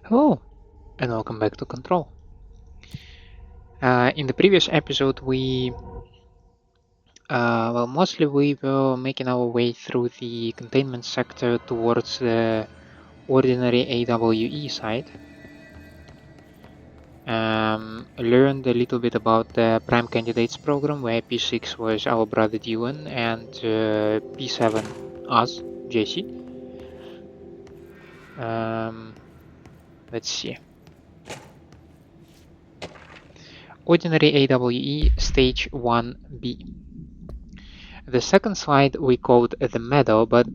Hello, and welcome back to Control. In the previous episode, mostly we were making our way through the containment sector towards the ordinary AWE side. Learned a little bit about the Prime Candidates program, where P6 was our brother Dylan and P7 us, Jesse. Let's see. Ordinary AWE Stage 1B. The second slide we called the meadow, but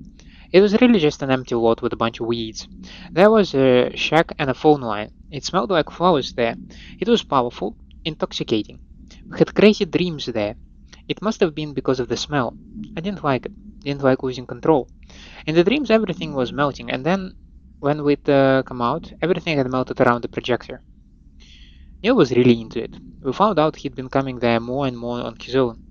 it was really just an empty lot with a bunch of weeds. There was a shack and a phone line. It smelled like flowers there. It was powerful, intoxicating. We had crazy dreams there. It must have been because of the smell. I didn't like it. Didn't like losing control. In the dreams, everything was melting, and then when we'd come out, everything had melted around the projector. Neil was really into it. We found out he'd been coming there more and more on his own.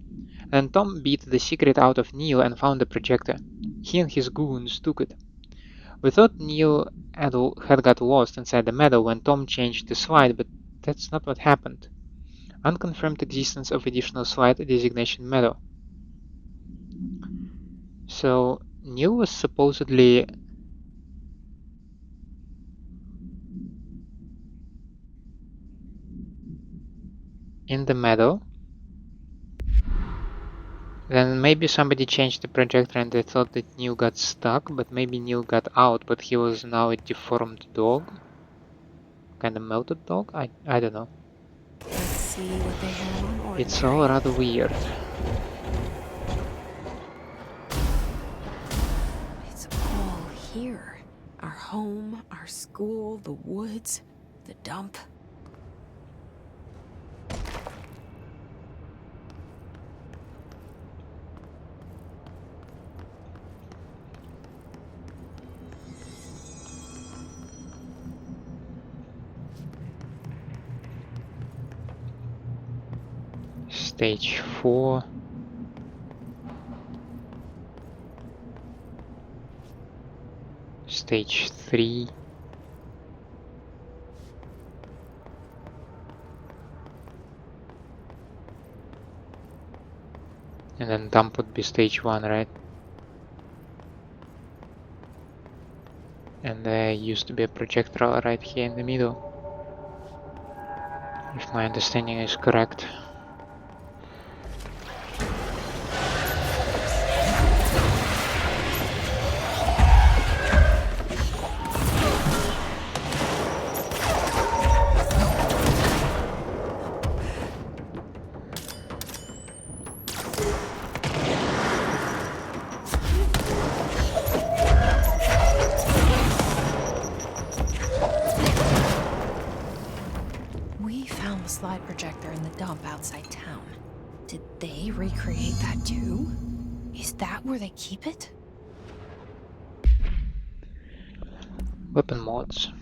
Then Tom beat the secret out of Neil and found the projector. He and his goons took it. We thought Neil had got lost inside the meadow when Tom changed the slide, but that's not what happened. Unconfirmed existence of additional slide designation meadow. So Neil was supposedly in the meadow. Then maybe somebody changed the projector and they thought that Neil got stuck, but maybe Neil got out, but he was now a deformed dog. Kind of melted dog? I don't know. Let's see what they have on ordinary. It's all rather weird. It's all here. Our home, our school, the woods, the dump. Stage 4. Stage 3. And then dump would be stage 1, right? And there used to be a projector right here in the middle. If my understanding is correct. We found the slide projector in the dump outside town. Did they recreate that too? Is that where they keep it? Weapon mods.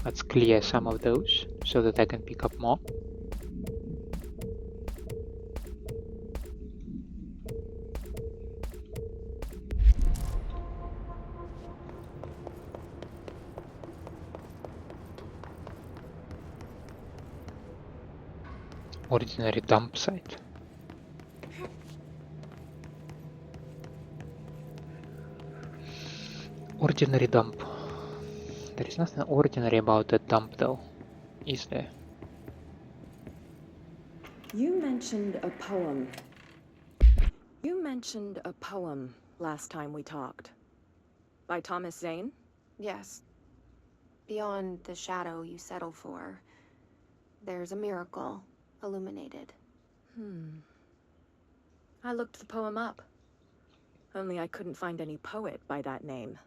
Let's clear some of those so that I can pick up more. Ordinary dump site. Ordinary dump. There is nothing ordinary about that dump though, is there? You mentioned a poem. Last time we talked. By Thomas Zane? Yes. Beyond the shadow you settle for, there's a miracle illuminated. I looked the poem up. Only I couldn't find any poet by that name.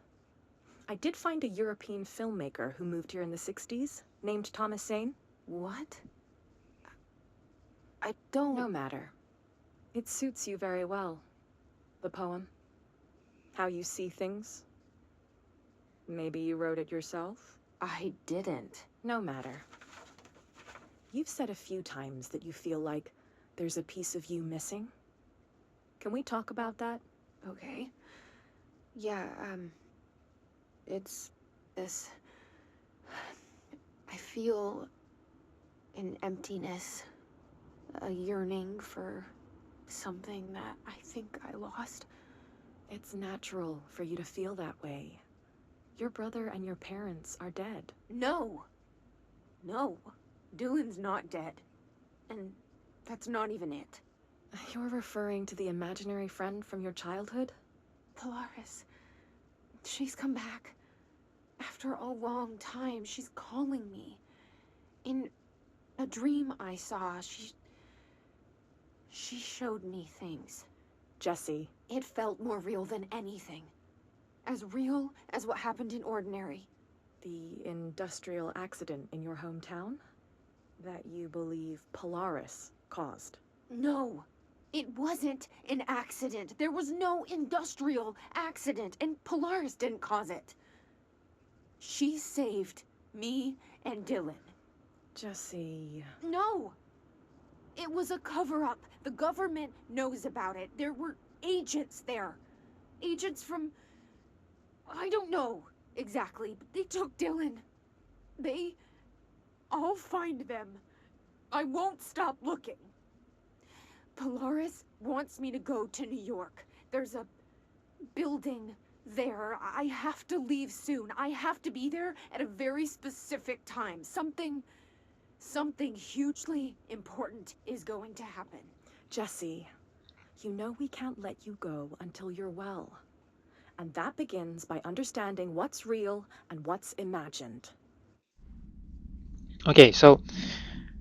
I did find a European filmmaker who moved here in the 60s, named Thomas Zane. What? I don't... No matter. It suits you very well. The poem. How you see things. Maybe you wrote it yourself? I didn't. No matter. You've said a few times that you feel like there's a piece of you missing. Can we talk about that? Okay. Yeah, it's this I feel an emptiness, a yearning for something that I think I lost. It's natural for you to feel that way. Your brother and your parents are dead. No. No. Dylan's not dead. And that's not even it. You're referring to the imaginary friend from your childhood? Polaris. She's come back. After a long time, she's calling me. In a dream I saw, she showed me things. Jesse. It felt more real than anything. As real as what happened in Ordinary. The industrial accident in your hometown? That you believe Polaris caused? No. It wasn't an accident. There was no industrial accident, and Polaris didn't cause it. She saved me and Dylan. Jesse... No! It was a cover-up. The government knows about it. There were agents there. Agents from... I don't know exactly, but they took Dylan. I'll find them. I won't stop looking. Polaris wants me to go to New York. There's a building there. I have to leave soon. I have to be there at a very specific time. Something hugely important is going to happen. Jesse, you know we can't let you go until you're well. And that begins by understanding what's real and what's imagined. Okay, so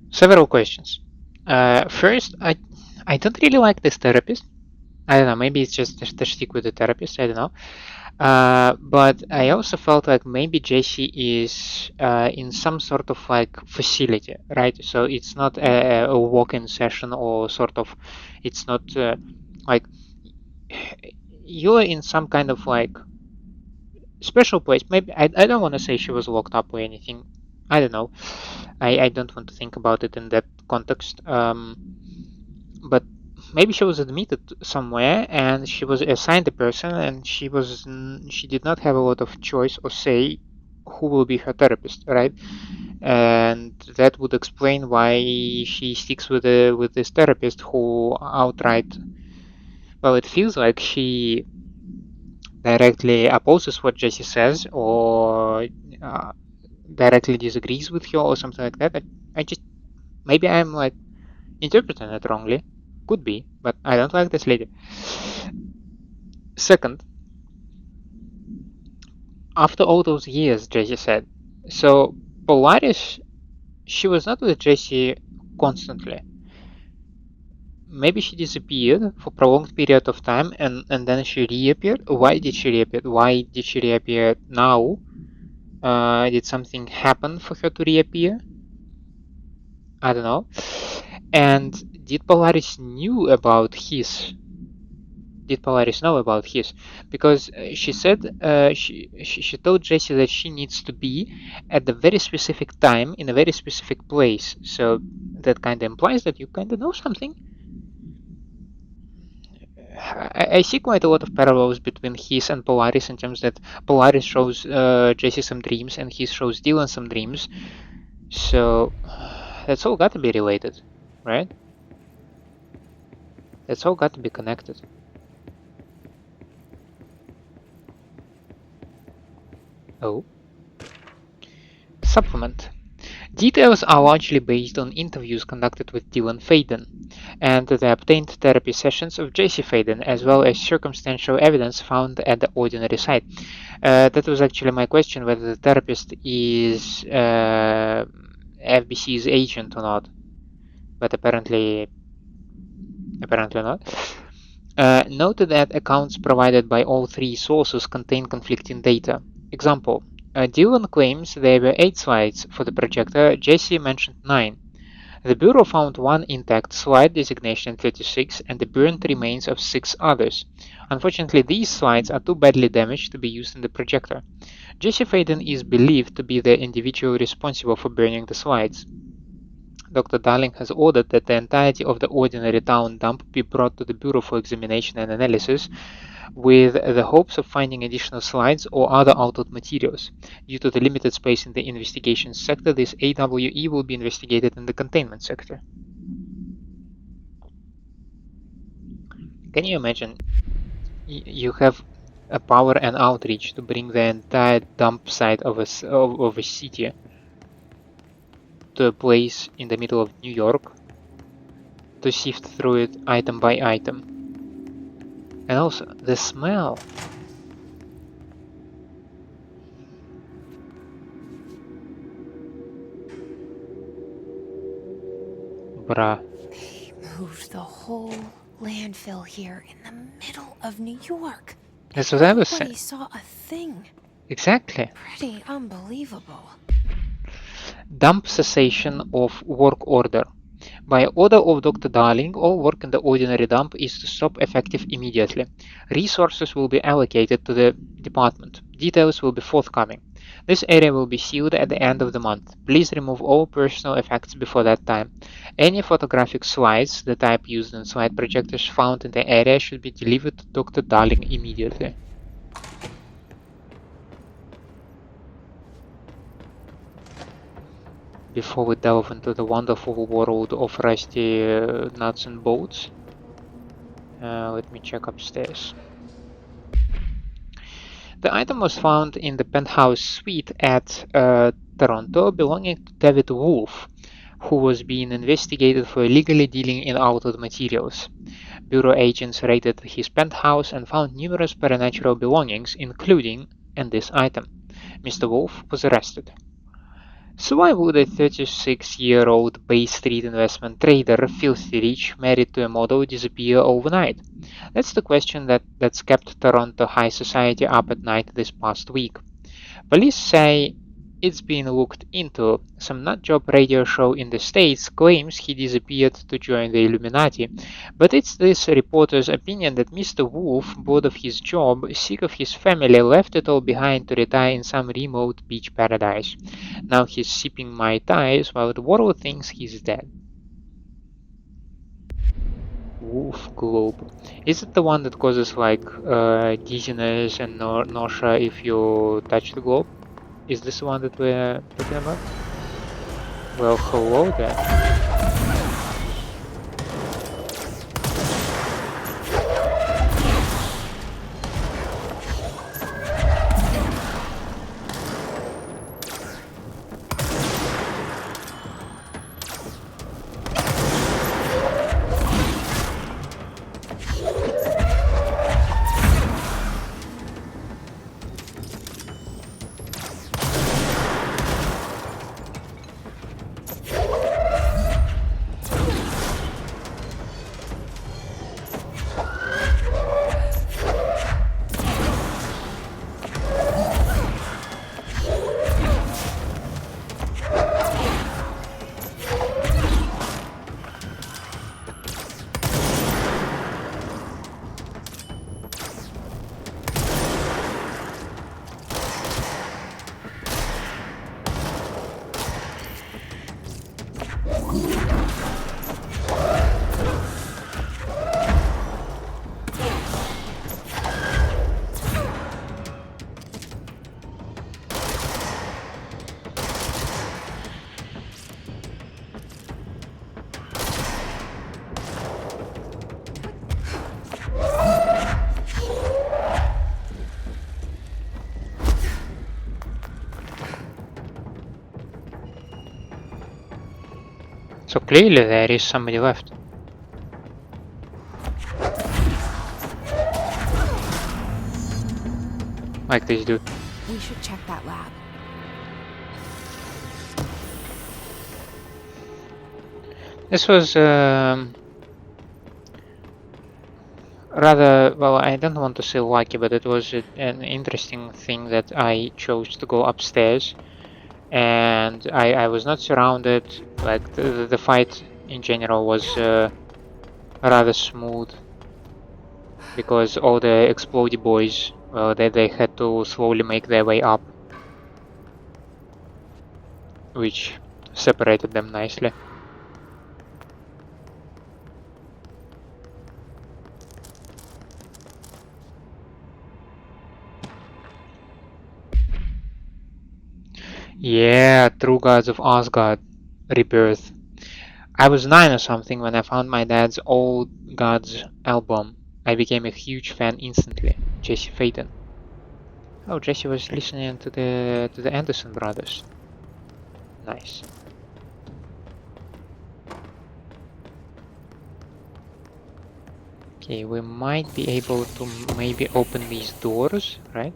several questions. First, I don't really like this therapist. I don't know, maybe it's just the shtick with the therapist, I don't know. But I also felt like maybe Jesse is in some sort of like facility, right? So it's not a walk-in session, or sort of, it's not like you're in some kind of like special place. Maybe I don't want to say she was locked up or anything. I don't know. I don't want to think about it in that context. But maybe she was admitted somewhere and she was assigned a person, and she did not have a lot of choice or say who will be her therapist, right? And that would explain why she sticks with this therapist who outright, well, it feels like she directly opposes what Jesse says, or directly disagrees with her, or something like that. I just, maybe I'm like interpreting it wrongly. Could be, but I don't like this lady. Second, after all those years, Jesse said, so Polaris, she was not with Jesse constantly. Maybe she disappeared for a prolonged period of time, and then she reappeared. Why did she reappear? Why did she reappear now? Did something happen for her to reappear? I don't know. And did Polaris know about his? Because she said she told Jesse that she needs to be at a very specific time in a very specific place. So that kind of implies that you kind of know something. I see quite a lot of parallels between his and Polaris in terms that Polaris shows Jesse some dreams and he shows Dylan some dreams. So that's all got to be related, right? That's all got to be connected. Oh. Supplement. Details are largely based on interviews conducted with Dylan Faden and the obtained therapy sessions of Jesse Faden, as well as circumstantial evidence found at the ordinary site. That was actually my question, whether the therapist is FBC's agent or not, but apparently not. Note that accounts provided by all three sources contain conflicting data. Example, Dylan claims there were 8 slides for the projector, Jesse mentioned 9. The Bureau found 1 intact slide designation 36 and the burnt remains of 6 others. Unfortunately, these slides are too badly damaged to be used in the projector. Jesse Faden is believed to be the individual responsible for burning the slides. Dr. Darling has ordered that the entirety of the ordinary town dump be brought to the Bureau for examination and analysis, with the hopes of finding additional slides or other altered materials. Due to the limited space in the investigation sector, this AWE will be investigated in the containment sector. Can you imagine? You have a power and outreach to bring the entire dump site of a city to a place in the middle of New York to sift through it item by item. And also, the smell. Bruh. They moved the whole landfill here in the middle of New York. That's what I was saying. Nobody saw a thing. Exactly. Pretty unbelievable. Dump cessation of work order. By order of Dr. Darling, all work in the ordinary dump is to stop effective immediately. Resources will be allocated to the department. Details will be forthcoming. This area will be sealed at the end of the month. Please remove all personal effects before that time. Any photographic slides, the type used in slide projectors found in the area, should be delivered to Dr. Darling immediately. Before we delve into the wonderful world of rusty nuts and bolts, let me check upstairs. The item was found in the penthouse suite at Toronto, belonging to David Wolf, who was being investigated for illegally dealing in altered materials. Bureau agents raided his penthouse and found numerous supernatural belongings, including this item. Mr. Wolf was arrested. So why would a 36-year-old Bay Street investment trader, filthy rich, married to a model, disappear overnight? That's the question that's kept Toronto high society up at night this past week. Police say it's being looked into. Some nutjob radio show in the States claims he disappeared to join the Illuminati, but it's this reporter's opinion that Mr. Wolf, bored of his job, sick of his family, left it all behind to retire in some remote beach paradise. Now he's sipping Mai Tais while the world thinks he's dead. Wolf Globe. Is it the one that causes like dizziness and nausea if you touch the globe? Is this the one that we're talking about? Well, hello there. So clearly there is somebody left. Like this dude. We should check that lab. This was rather, well, I don't want to say lucky, but it was an interesting thing that I chose to go upstairs. And I was not surrounded, like the fight in general was rather smooth, because all the explodey boys, well, they had to slowly make their way up, which separated them nicely. Yeah, True Gods of Asgard Rebirth. I was 9 or something when I found my dad's old Gods album. I became a huge fan instantly. Jesse Faden. Oh, Jesse was listening to the Anderson brothers. Nice. Okay, we might be able to maybe open these doors, right?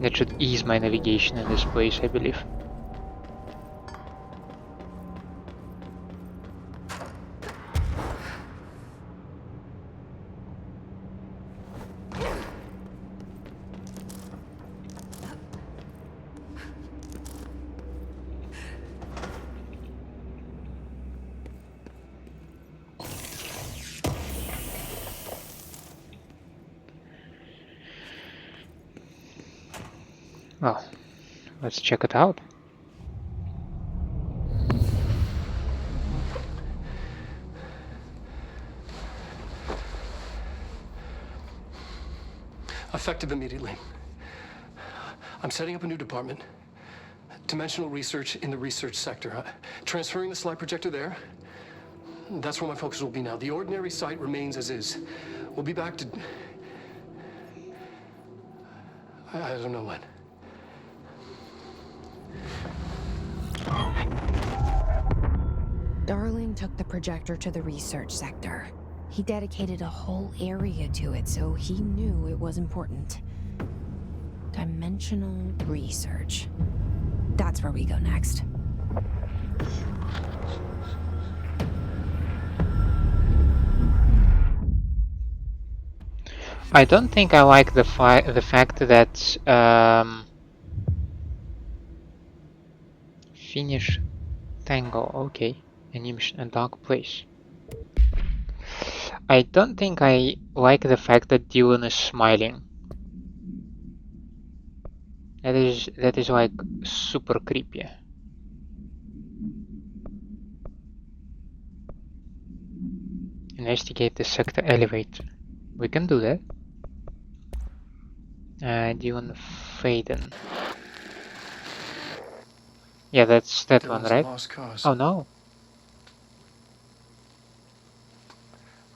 That should ease my navigation in this place, I believe. Well, let's check it out. Effective immediately. I'm setting up a new department. Dimensional research in the research sector. Transferring the slide projector there. That's where my focus will be now. The ordinary site remains as is. We'll be back to... I don't know when. Darling took the projector to the research sector. He dedicated a whole area to it, so he knew it was important. Dimensional research. That's where we go next. I don't think I like the fact that finish tango. Okay, animation a dark place. I don't think I like the fact that Dylan is smiling. That is like super creepy. Investigate the sector elevator. We can do that. Dylan Faden. Yeah, that's that one, right? Lost cause. Oh no.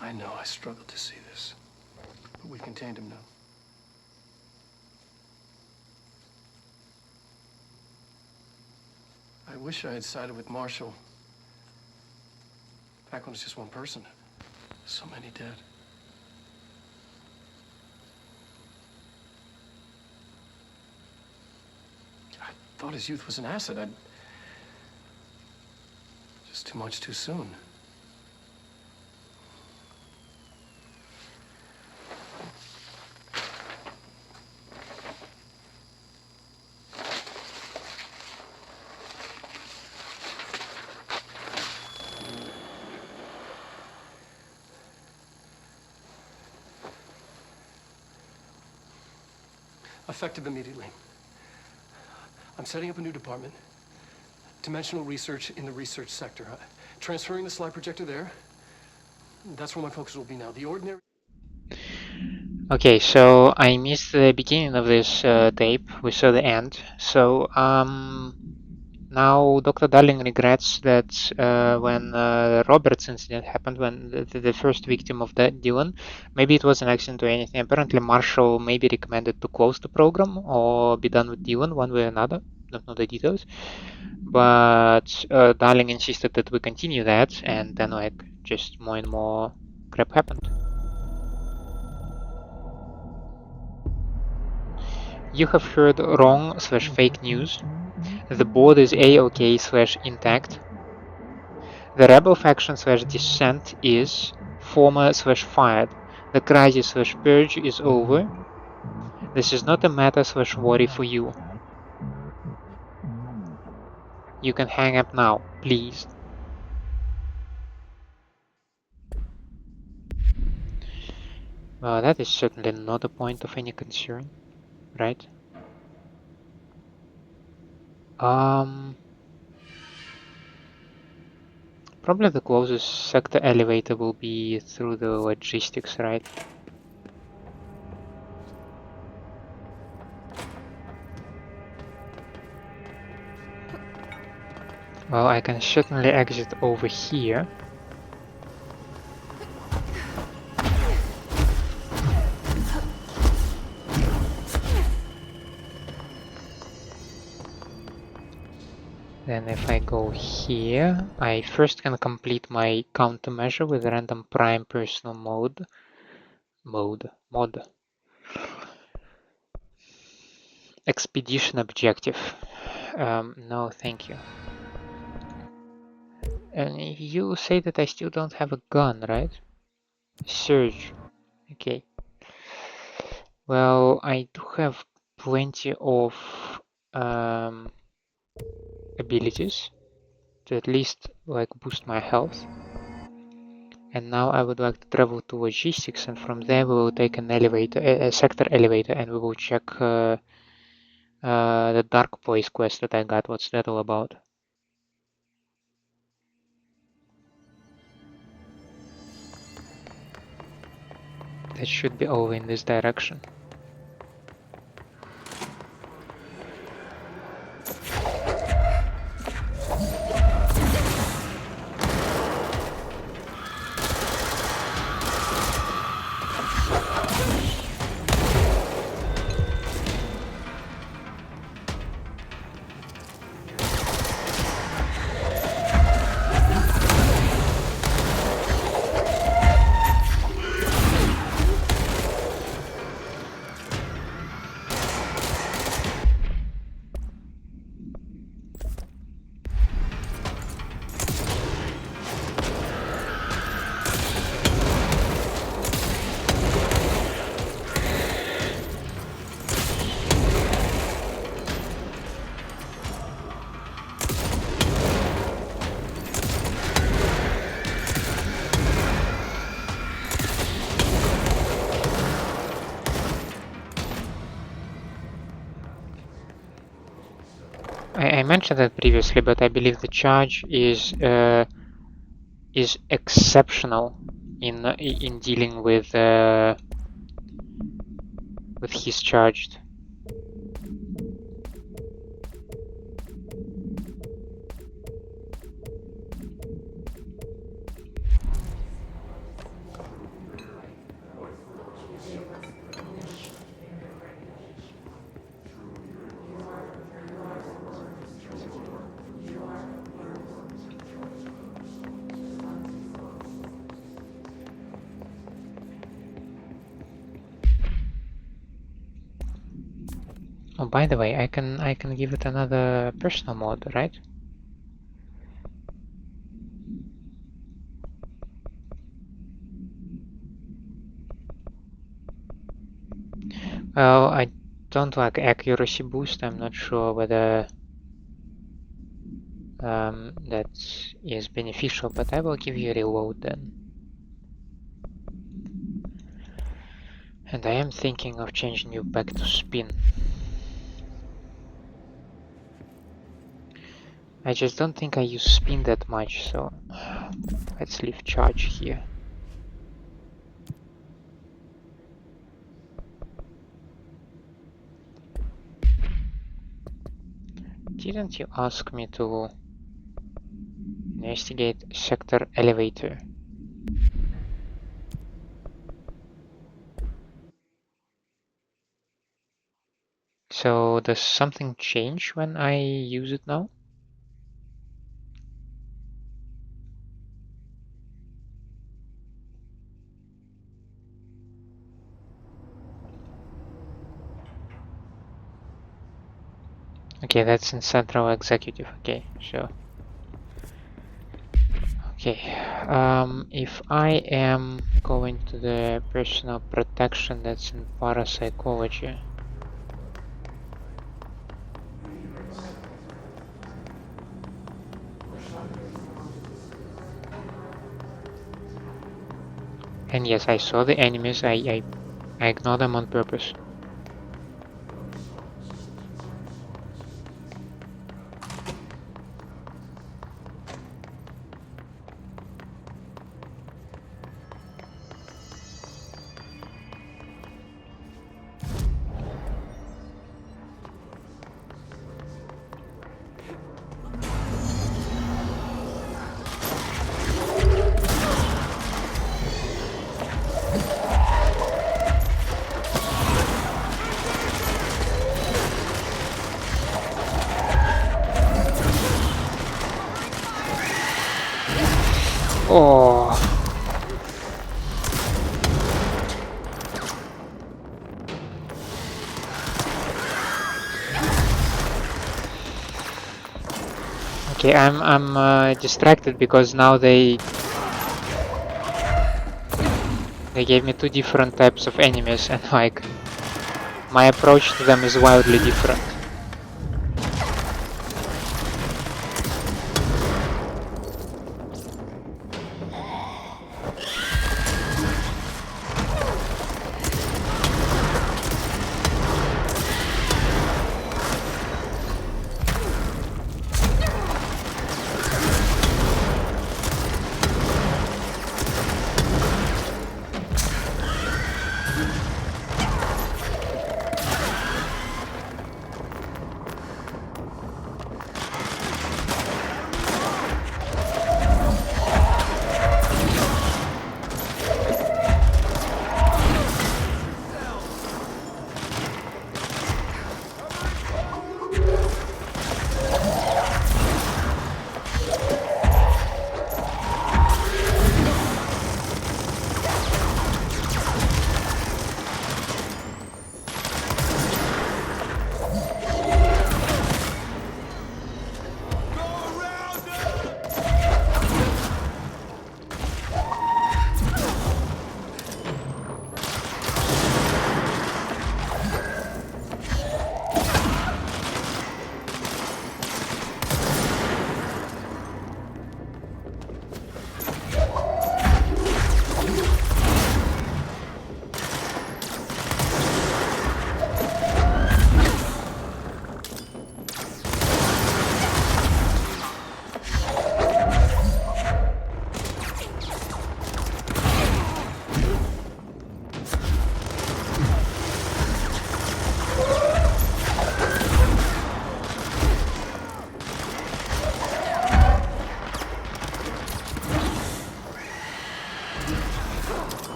I know I struggled to see this, but we contained him now. I wish I had sided with Marshall. Back when it was just one person. So many dead. I thought his youth was an asset. Just too much too soon. Effective immediately. I'm setting up a new department. Dimensional research in the research sector. Transferring the slide projector there. That's where my focus will be now. The ordinary... Okay, so I missed the beginning of this tape. We saw the end. So now Dr. Darling regrets that when Robert's incident happened, when the first victim of that Dylan, maybe it was an accident or anything. Apparently Marshall maybe recommended to close the program or be done with Dylan one way or another. Don't know the details. But Darling insisted that we continue that, and then like just more and more crap happened. You have heard wrong/fake news. The board is A-OK/intact. The rebel faction/dissent is former/fired. The crisis/purge is over. This is not a matter/worry for you. You can hang up now, please. Well, that is certainly not a point of any concern, right? Probably the closest sector elevator will be through the logistics, right? Well, I can certainly exit over here. Then if I go here, I first can complete my countermeasure with random prime personal mod. Expedition objective. No, thank you. And you say that I still don't have a gun, right? Surge. Okay. Well, I do have plenty of abilities to at least like boost my health. And now I would like to travel to logistics, and from there we will take an elevator, a sector elevator, and we will check the dark place quest that I got. What's that all about? That should be over in this direction. I mentioned that previously, but I believe the charge is exceptional in dealing with his charged. Oh, by the way, I can give it another personal mod, right? Well, I don't like accuracy boost. I'm not sure whether that is beneficial, but I will give you a reload then. And I am thinking of changing you back to spin. I just don't think I use spin that much, so let's leave charge here. Didn't you ask me to investigate sector elevator? So does something change when I use it now? Okay, that's in Central Executive. Okay, sure. Okay, if I am going to the personal protection, that's in parapsychology. And yes, I saw the enemies. I ignored them on purpose. Okay, I'm distracted because now they gave me two different types of enemies, and like my approach to them is wildly different.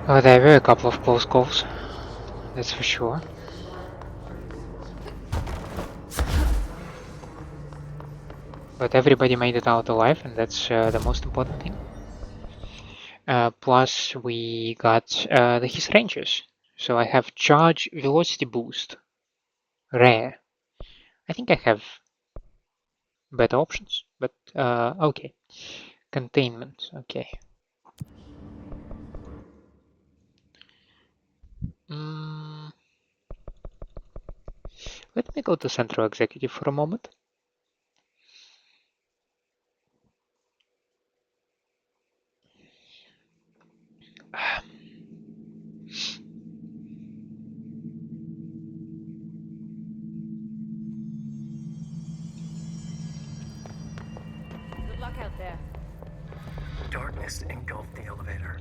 Oh, there were a couple of close calls, that's for sure. But everybody made it out alive, and that's the most important thing. Plus, we got his ranges. So I have charge velocity boost, rare. I think I have better options, but okay. Containment, okay. Let me go to Central Executive for a moment. Good luck out there. Darkness engulfed the elevator.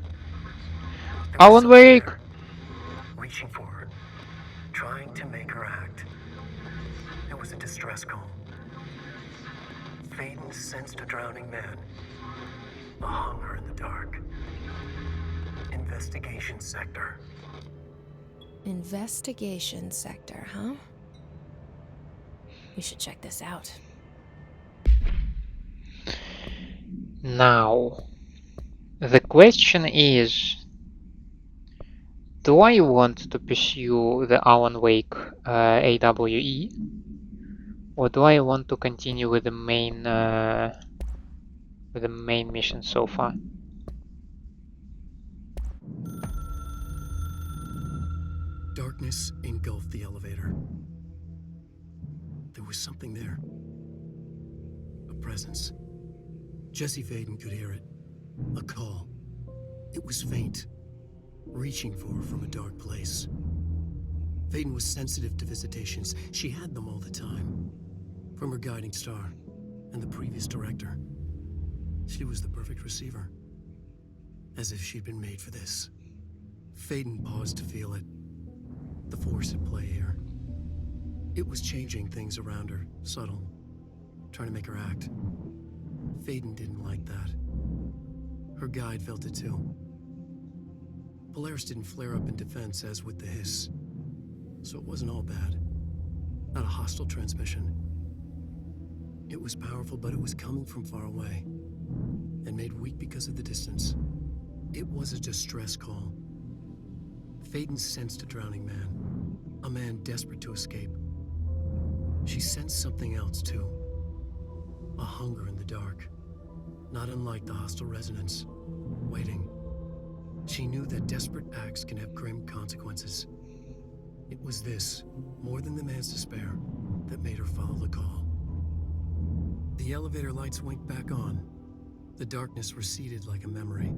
Alan Wake! Reaching for her, trying to make her act. It was a distress call. Faden sensed a drowning man. A hunger in the dark. Investigation sector. Investigation sector, huh? We should check this out. Now, the question is, do I want to pursue the Alan Wake AWE, or do I want to continue with the main mission so far? Darkness engulfed the elevator. There was something there. A presence. Jesse Faden could hear it. A call. It was faint, reaching for her from a dark place. Faden was sensitive to visitations. She had them all the time. From her guiding star and the previous director. She was the perfect receiver. As if she'd been made for this. Faden paused to feel it. the force at play here. It was changing things around her, subtle, trying to make her act. Faden didn't like that. Her guide felt it too. Polaris didn't flare up in defense as with the hiss, so it wasn't all bad. Not a hostile transmission. It was powerful, but it was coming from far away, and made weak because of the distance. It was a distress call. Faden sensed a drowning man, a man desperate to escape. She sensed something else too. A hunger in the dark, not unlike the hostile resonance, waiting. She knew that desperate acts can have grim consequences. It was this, more than the man's despair, that made her follow the call. The elevator lights winked back on. The darkness receded like a memory.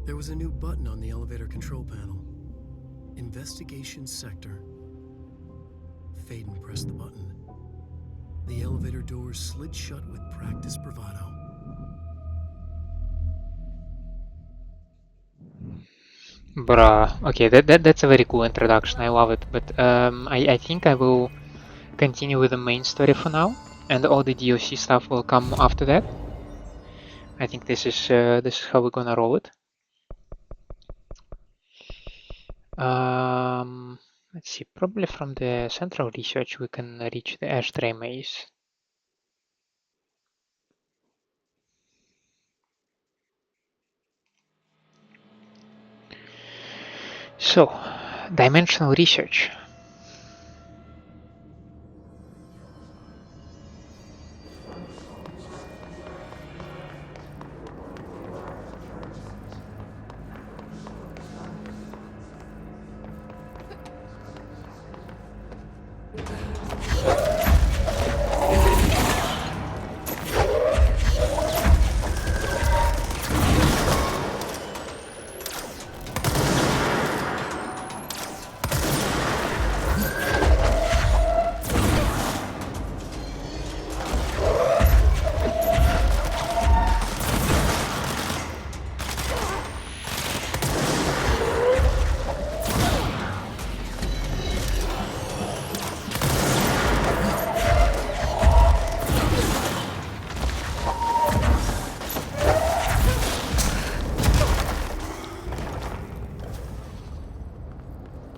There was a new button on the elevator control panel. Investigation Sector. Faden pressed the button. The elevator doors slid shut with practiced bravado. Bruh. Okay, that's a very cool introduction. I love it. But I think I will continue with the main story for now, and all the DLC stuff will come after that. I think this is how we're gonna roll it. Let's see. Probably from the central research we can reach the Ashtray Maze. So, dimensional research.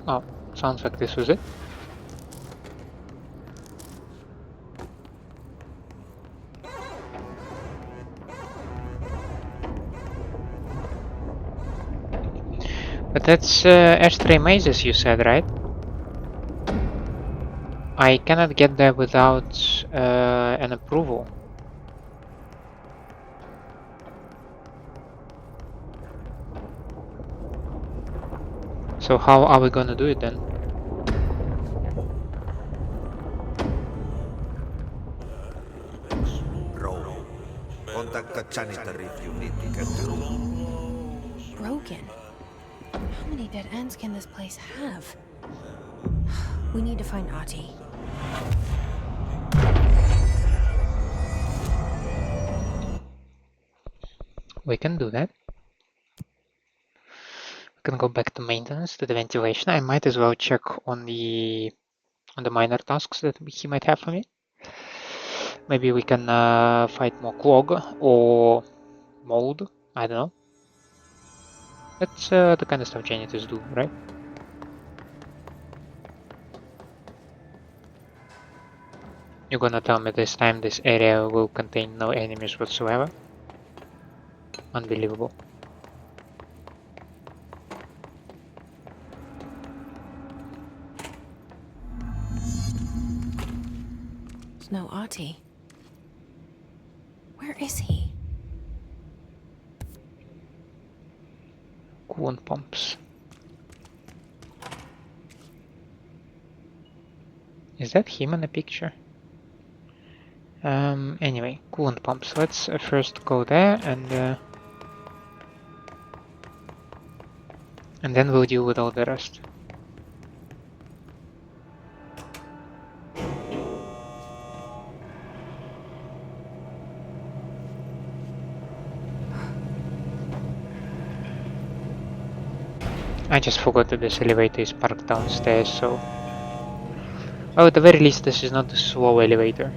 Oh, sounds like this was it. But that's Ashtray Maze, as you said, right? I cannot get there without an approval. So how are we gonna do it then? Contact the janitor if you need to get to room. Broken. How many dead ends can this place have? We need to find Ahti. We can do that. We can go back to maintenance, to the ventilation. I might as well check on the minor tasks that he might have for me. Maybe we can fight more clog or mold. I don't know. That's the kind of stuff janitors do, right? You're gonna tell me this time this area will contain no enemies whatsoever? Unbelievable. There's no Ahti. Where is he? Coolant pumps. Is that him in the picture? Anyway, coolant pumps. Let's first go there and then we'll deal with all the rest. I just forgot that this elevator is parked downstairs, so... Oh, at the very least this is not a slow elevator.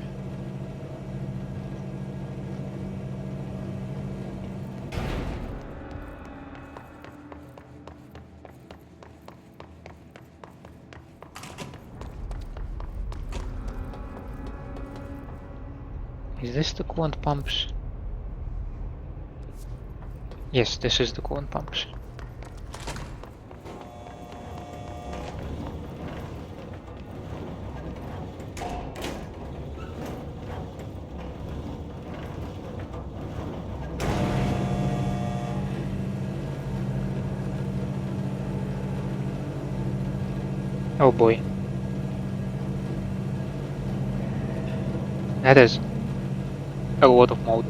Is this the coolant pumps? Yes, this is the coolant pumps. Oh boy. That is a lot of mode.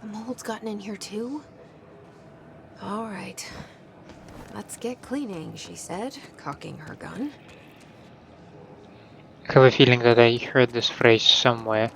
The mold's gotten in here too? All right. Let's get cleaning, she said, cocking her gun. I have a feeling that I heard this phrase somewhere.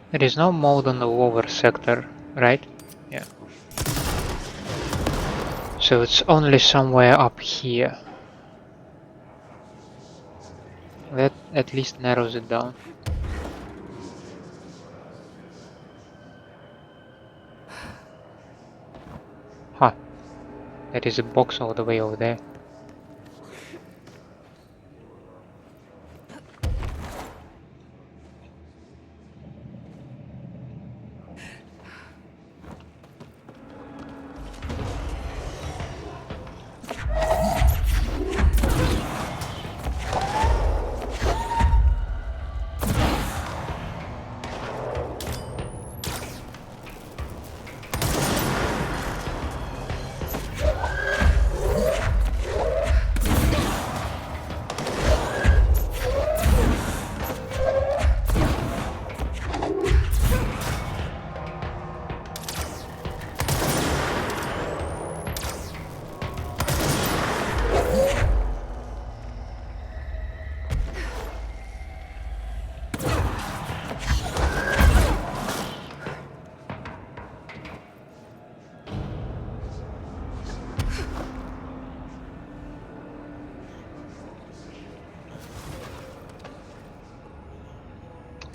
There is no mode on the lower sector, right? Yeah. So it's only somewhere up here. That at least narrows it down. Huh. There is a box all the way over there.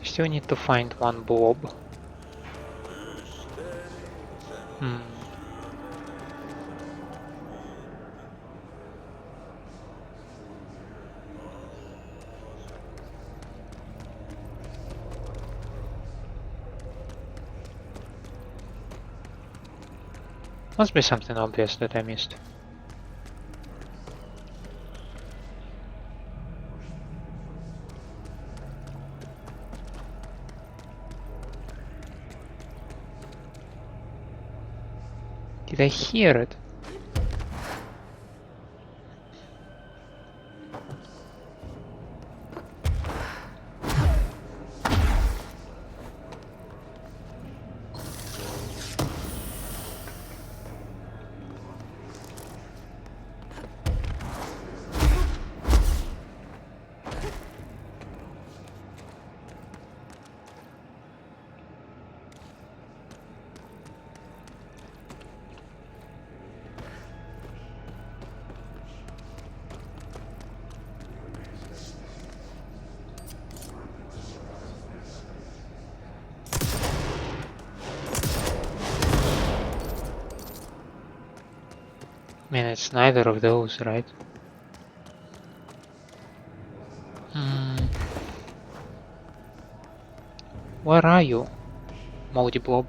Still need to find one blob. Must be something obvious that I missed. Did I hear it? mean, it's neither of those, right? Where are you, Moldy Blob?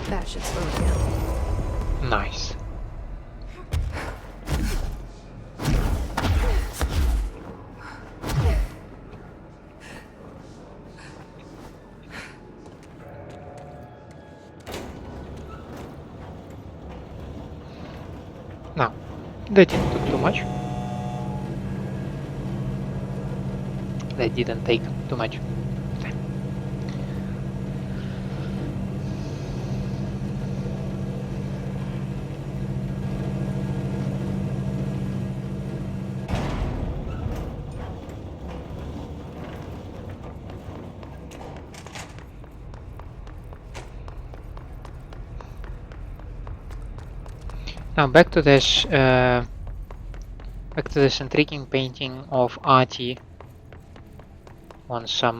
That should slow it down. Nice. Now, that didn't take too much. That didn't take too much time. Now back to this intriguing painting of Ahti on some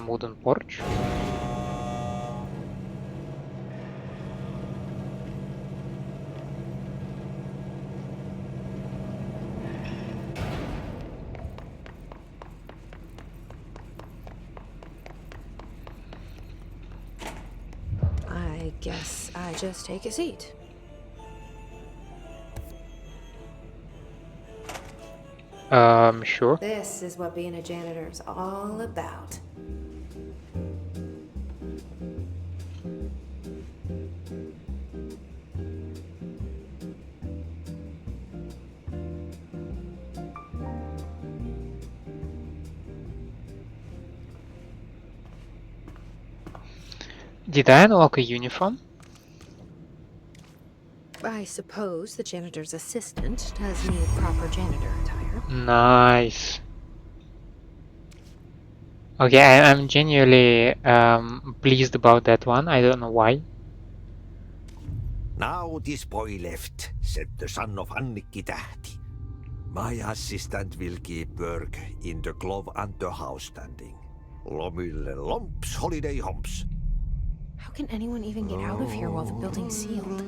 wooden porch. I guess I just take a seat. Sure. This is what being a janitor's all about. Did I unlock a uniform? I suppose the janitor's assistant does need proper janitor attire. Nice. Okay, I'm genuinely pleased about that one. I don't know why. Now this boy left, said the son of Annikki Tähti. My assistant will keep work in the glove and the house standing. Lomille lomps, holiday humps. How can anyone even get out of here while the building's sealed?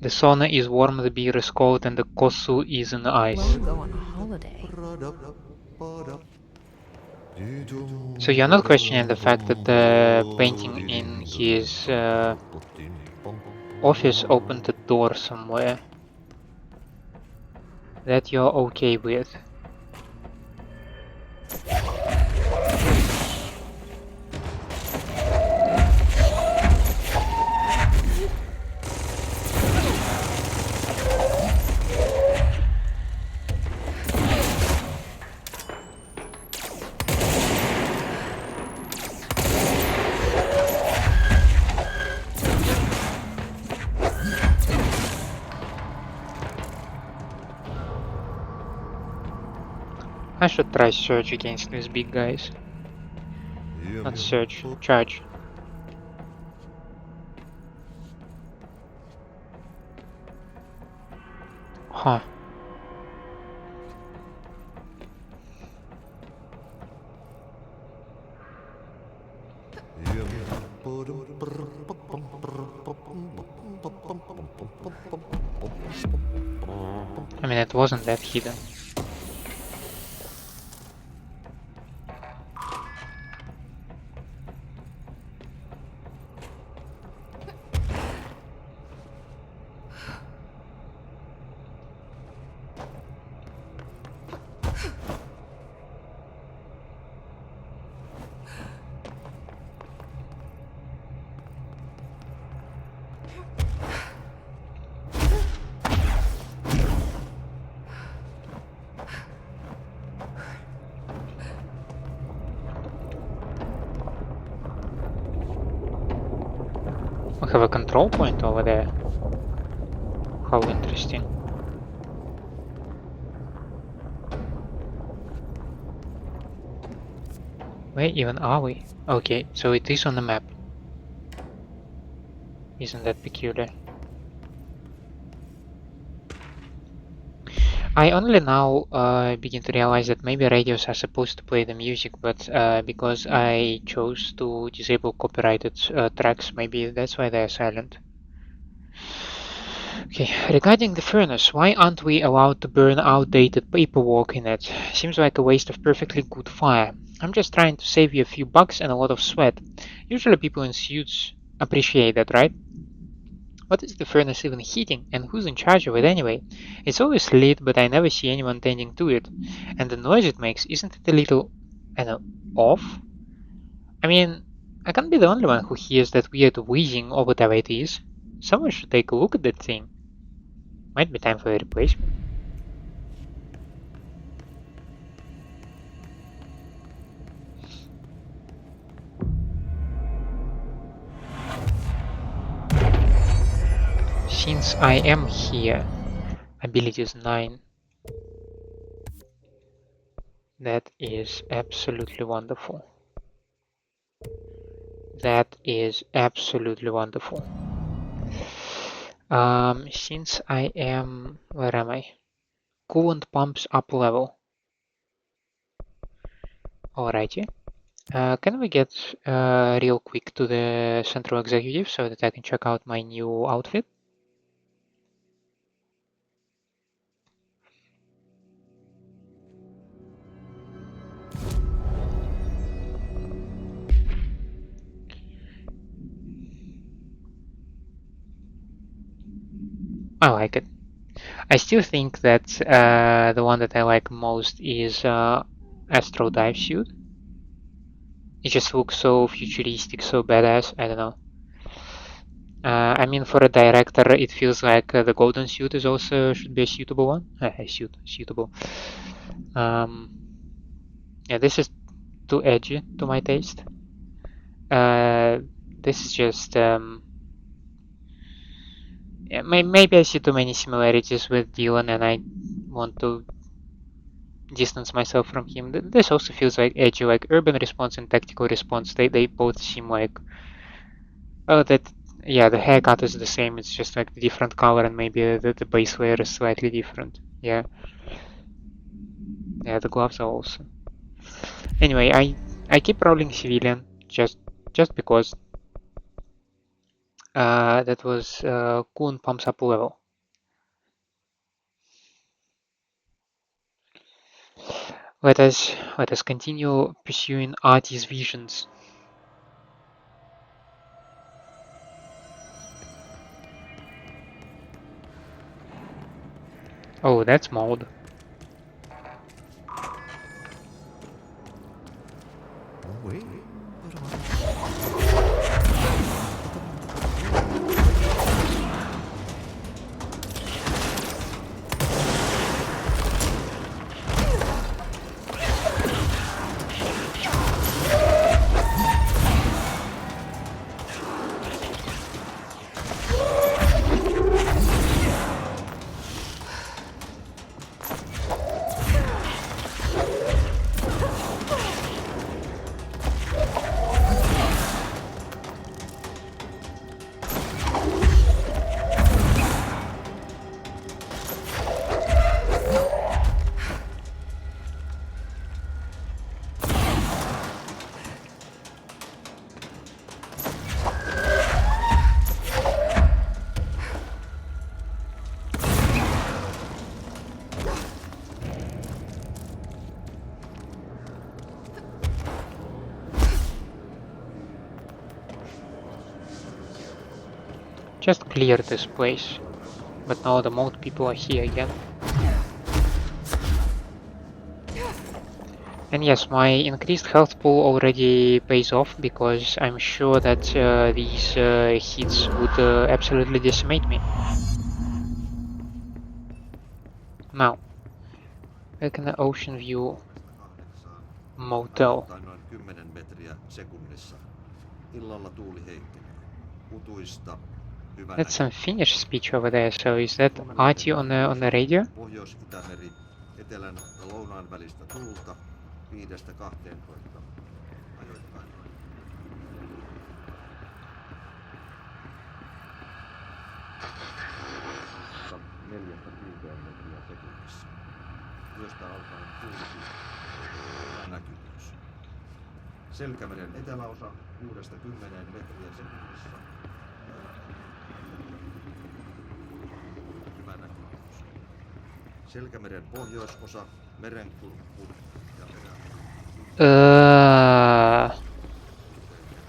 The sauna is warm, the beer is cold, and the kosu is in the ice. We'll go on a holiday. So you're not questioning the fact that the painting in his office opened the door somewhere. That you're okay with. I should try search against these big guys. Not search, charge. Huh. I mean, it wasn't that hidden. We have a control point over there. How interesting. Where even are we? Okay, so it is on the map. Isn't that peculiar? I only now begin to realize that maybe radios are supposed to play the music, but because I chose to disable copyrighted tracks, maybe that's why they're silent. Okay, regarding the furnace, why aren't we allowed to burn outdated paperwork in it? Seems like a waste of perfectly good fire. I'm just trying to save you a few bucks and a lot of sweat. Usually people in suits appreciate that, right? What is the furnace even heating, and who's in charge of it anyway? It's always lit, but I never see anyone tending to it. And the noise it makes, isn't it a little, I don't know, off? I mean, I can't be the only one who hears that weird wheezing or whatever it is. Someone should take a look at that thing. Might be time for a replacement. Since I am here, abilities 9. That is absolutely wonderful. That is absolutely wonderful. Since I am... where am I? Coolant pumps up level. Alrighty. Can we get real quick to the central executive so that I can check out my new outfit? I like it. I still think that the one that I like most is Astro Dive Suit. It just looks so futuristic, so badass, I don't know. I mean, for a director, it feels like the golden suit is also should be a suitable one. Suitable. Yeah, this is too edgy to my taste. This is just yeah, maybe I see too many similarities with Dylan, and I want to distance myself from him. This also feels like edgy, like urban response and tactical response. They both seem like yeah, the haircut is the same. It's just like the different color, and maybe the base layer is slightly different. Yeah, the gloves are also. Anyway, I keep rolling civilian just because that was Coon pumps up level. Let us continue pursuing Ahti's visions. Oh, that's mold. Wait. Just clear this place. But now the mold people are here again. And yes, my increased health pool already pays off, because I'm sure that these hits would absolutely decimate me. Now, back in the ocean view motel. Noin 10 metriä sekunnissa. Illalla tuuli heikkenee. Utuista. That's some Finnish speech over there. So is that Ahti on the radio? Pohjois-Itämeri, etelän ja lounaan välistä tuulta 5–12. ajoittain noin 4-6 metriä sekunnissa. Yöstä alkaen 6 näkyvyys. Selkämeren eteläosa 6-10 metriä sekunnissa. Hyvä näkyvyys. Selkämeren pohjoisosa, merenkurkku ja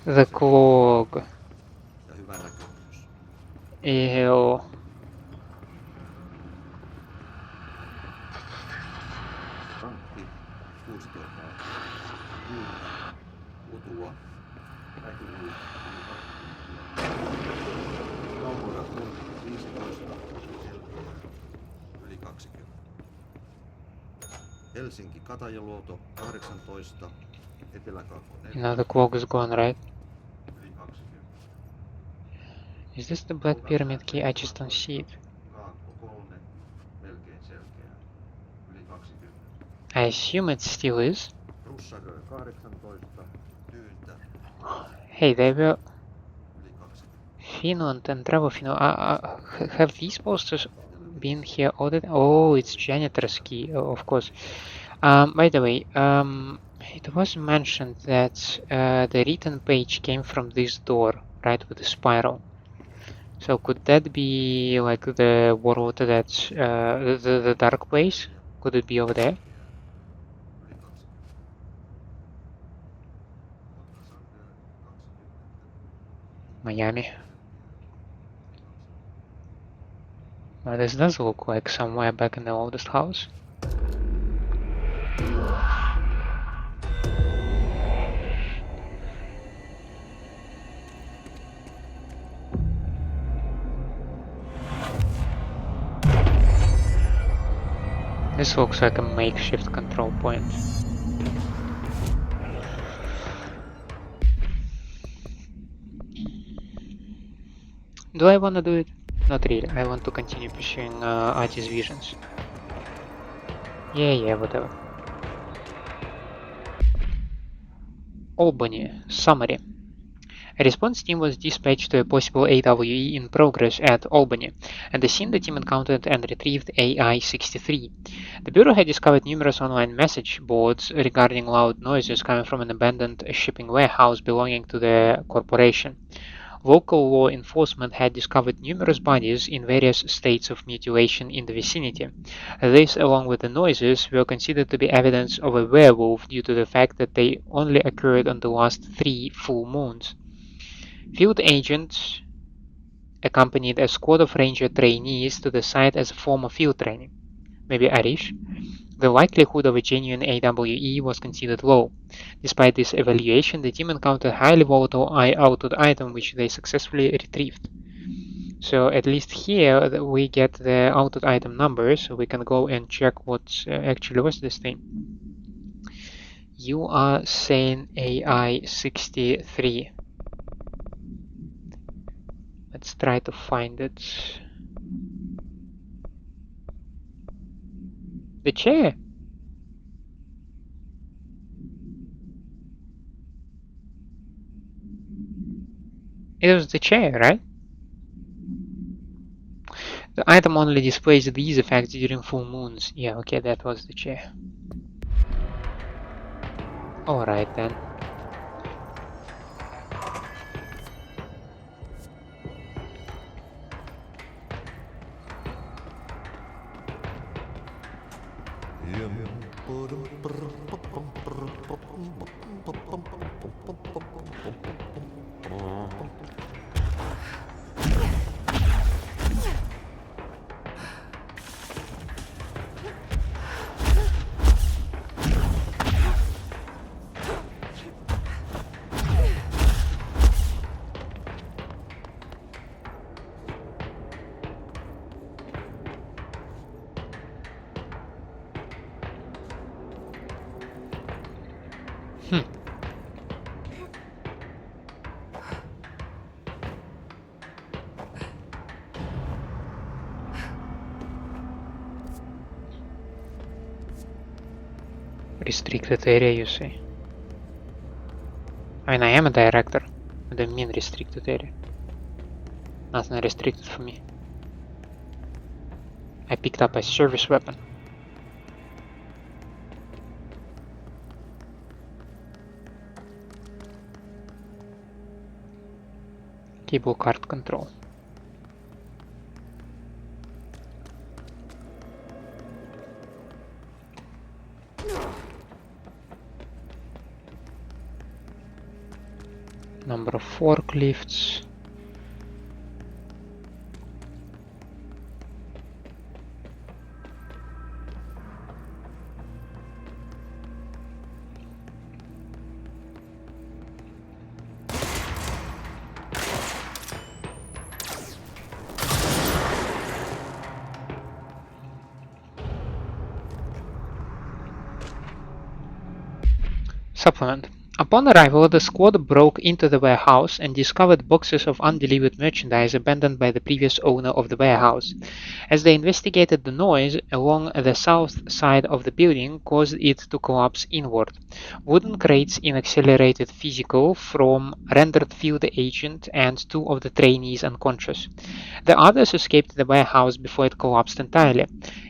The clog. ja hyvä näkyvyys. Ew. Rankki 16 kuuta, utua, näkyvyys Kaukoja 15, selkeä yli 20. Helsinki Katajaluoto 18, Etelä-Kaakko 4, Now the clog is gone, right? yli 20. Is this the Black Pyramid key? I just don't see it. Kaakko 3, melkein selkeä yli 20. I assume it still is. Russarö 18, Tyyntä Hey, they were yli 20. Finland and Travofino. Have these posters been here all the time? Oh, it's janitor's key, of course. By the way, it was mentioned that the written page came from this door, right, with the spiral. So could that be like the world that's the dark place? Could it be over there? Yli 20. Ottasarö 20. Miami. Well, this does look like somewhere back in the oldest house. This looks like a makeshift control point. Do I want to do it? Not really. I want to continue pursuing Ahti's visions. Yeah, whatever. Albany. Summary. A response team was dispatched to a possible AWE in progress at Albany. At the scene, the team encountered and retrieved AI-63. The Bureau had discovered numerous online message boards regarding loud noises coming from an abandoned shipping warehouse belonging to the corporation. Local law enforcement had discovered numerous bodies in various states of mutilation in the vicinity. This, along with the noises, were considered to be evidence of a werewolf due to the fact that they only occurred on the last 3 full moons. Field agents accompanied a squad of ranger trainees to the site as a form of field training. Maybe Arish? The likelihood of a genuine AWE was considered low. Despite this evaluation, the team encountered a highly volatile altered item which they successfully retrieved. So at least here we get the altered item number, so we can go and check what actually was this thing. You are saying AI-63. Let's try to find it. The chair. It was the chair, right? The item only displays these effects during full moons. Yeah, okay, that was the chair. Alright then. Restricted area, you say? I mean, I am a director. What do you mean restricted area? Nothing restricted for me. I picked up a service weapon. Cable card control. Number of forklifts. Supplement. Upon arrival, the squad broke into the warehouse and discovered boxes of undelivered merchandise abandoned by the previous owner of the warehouse. As they investigated, the noise along the south side of the building caused it to collapse inward. Wooden crates in accelerated physical from rendered field agent and 2 of the trainees unconscious. The others escaped the warehouse before it collapsed entirely.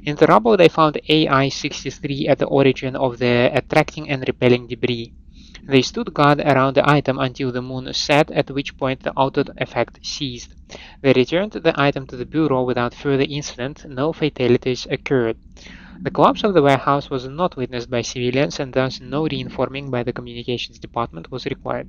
In the rubble, they found AI-63 at the origin of the attracting and repelling debris. They stood guard around the item until the moon set, at which point the auto effect ceased. They returned the item to the bureau without further incident. No fatalities occurred. The collapse of the warehouse was not witnessed by civilians, and thus no reinforming by the communications department was required.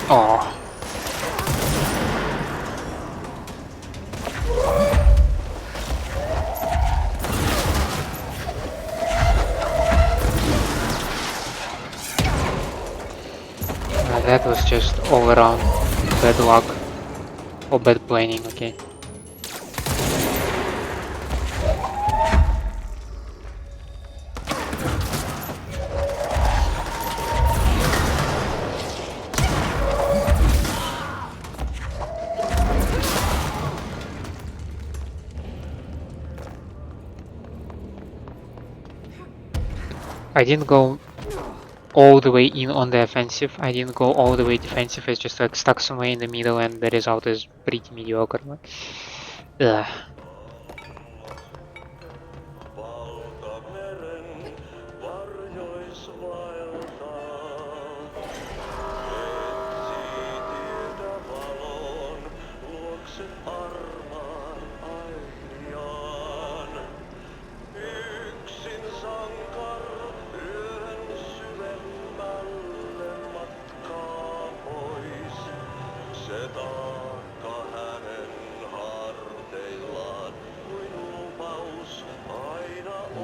Oh. That was just all around bad luck or bad planning, okay. I didn't go all the way in on the offensive. I didn't go all the way defensive. It's just like stuck somewhere in the middle, and the result is pretty mediocre. Ugh.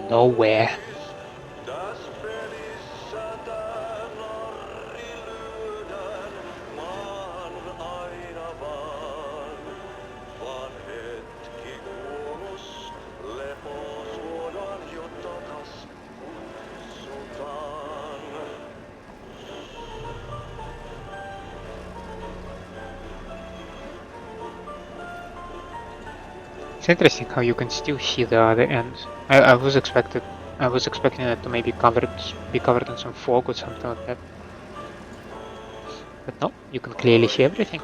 Nowhere. It's interesting how you can still see the other end. I was expecting it to maybe be covered in some fog or something like that. But no, you can clearly see everything.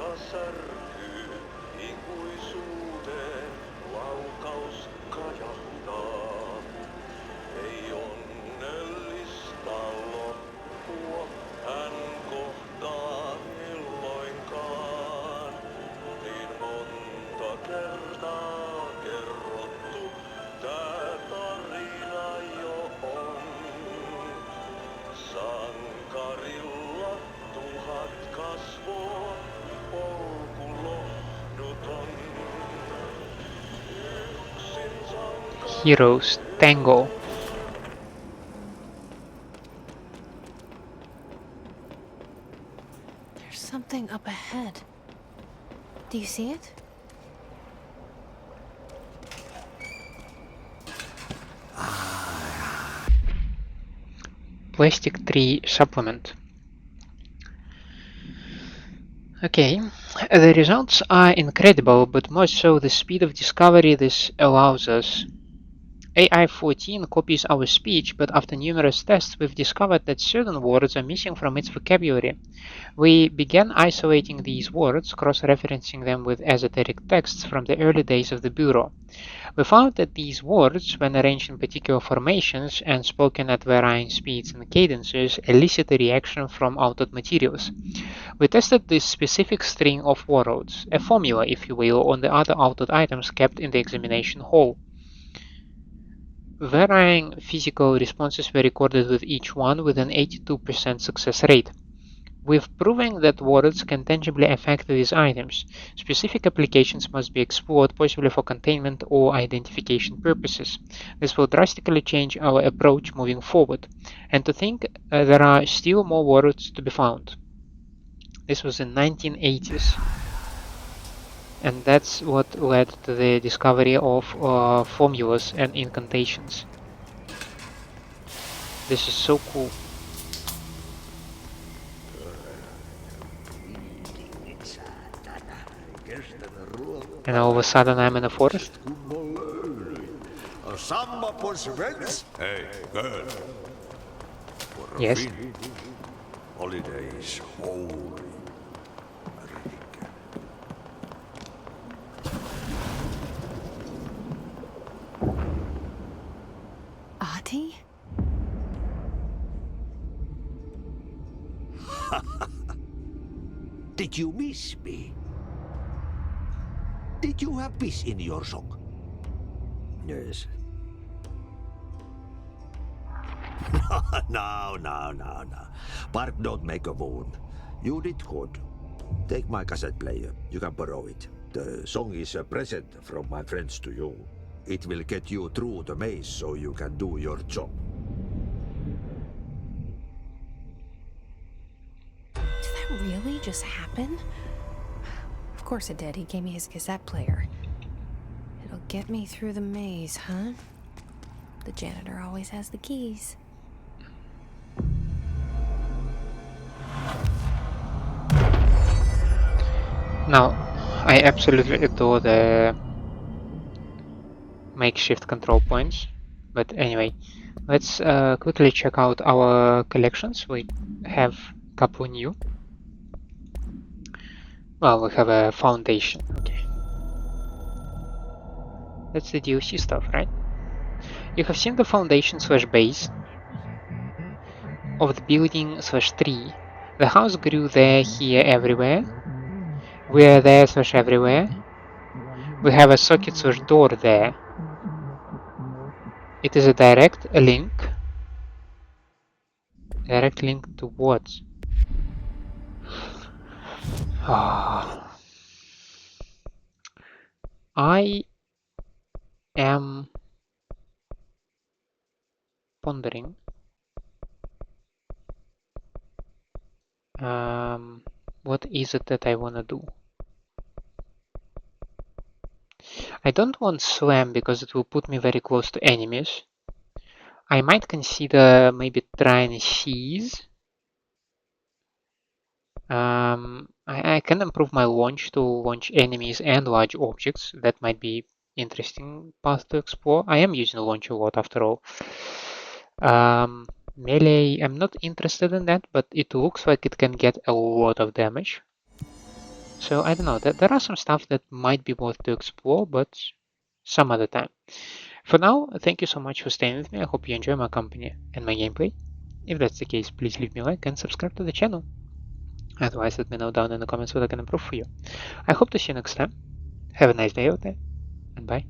Heroes Tango. There's something up ahead. Do you see it? Plastic Tree Supplement. Okay, the results are incredible, but more so the speed of discovery this allows us. AI-14 copies our speech, but after numerous tests we've discovered that certain words are missing from its vocabulary. We began isolating these words, cross-referencing them with esoteric texts from the early days of the Bureau. We found that these words, when arranged in particular formations and spoken at varying speeds and cadences, elicit a reaction from output materials. We tested this specific string of words, a formula if you will, on the other output items kept in the examination hall. Varying physical responses were recorded with each one with an 82% success rate. We've proven that words can tangibly affect these items. Specific applications must be explored, possibly for containment or identification purposes. This will drastically change our approach moving forward. And to think there are still more words to be found. This was in 1980s. And that's what led to the discovery of formulas and incantations. This is so cool. And all of a sudden I'm in a forest? Hey, girl. Yes. Holidays holy. Ahti? Did you miss me? Did you have peace in your song? Yes. No. Bark don't make a wound. You did good. Take my cassette player. You can borrow it. The song is a present from my friends to you. It will get you through the maze so you can do your job. Did that really just happen? Of course it did. He gave me his cassette player. It'll get me through the maze, huh? The janitor always has the keys. Now, I absolutely adore the makeshift control points. But anyway, let's quickly check out our collections. We have a couple new. Well, we have a foundation. Okay. That's the DLC stuff, right? You have seen the foundation / base of the building / tree. The house grew there, here, everywhere. We're there / everywhere. We have a socket / door there. It is a direct link. Direct link to what? I am pondering. What is it that I wanna do? I don't want slam because it will put me very close to enemies. I might consider maybe trying seize. I can improve my launch to launch enemies and large objects. That might be interesting path to explore. I am using a launcher a lot after all. Melee, I'm not interested in that, but it looks like it can get a lot of damage. So I don't know, there are some stuff that might be worth to explore, but some other time. For now, thank you so much for staying with me. I hope you enjoy my company and my gameplay. If that's the case, please leave me a like and subscribe to the channel. Otherwise, let me know down in the comments what I can improve for you. I hope to see you next time. Have a nice day out there, and bye.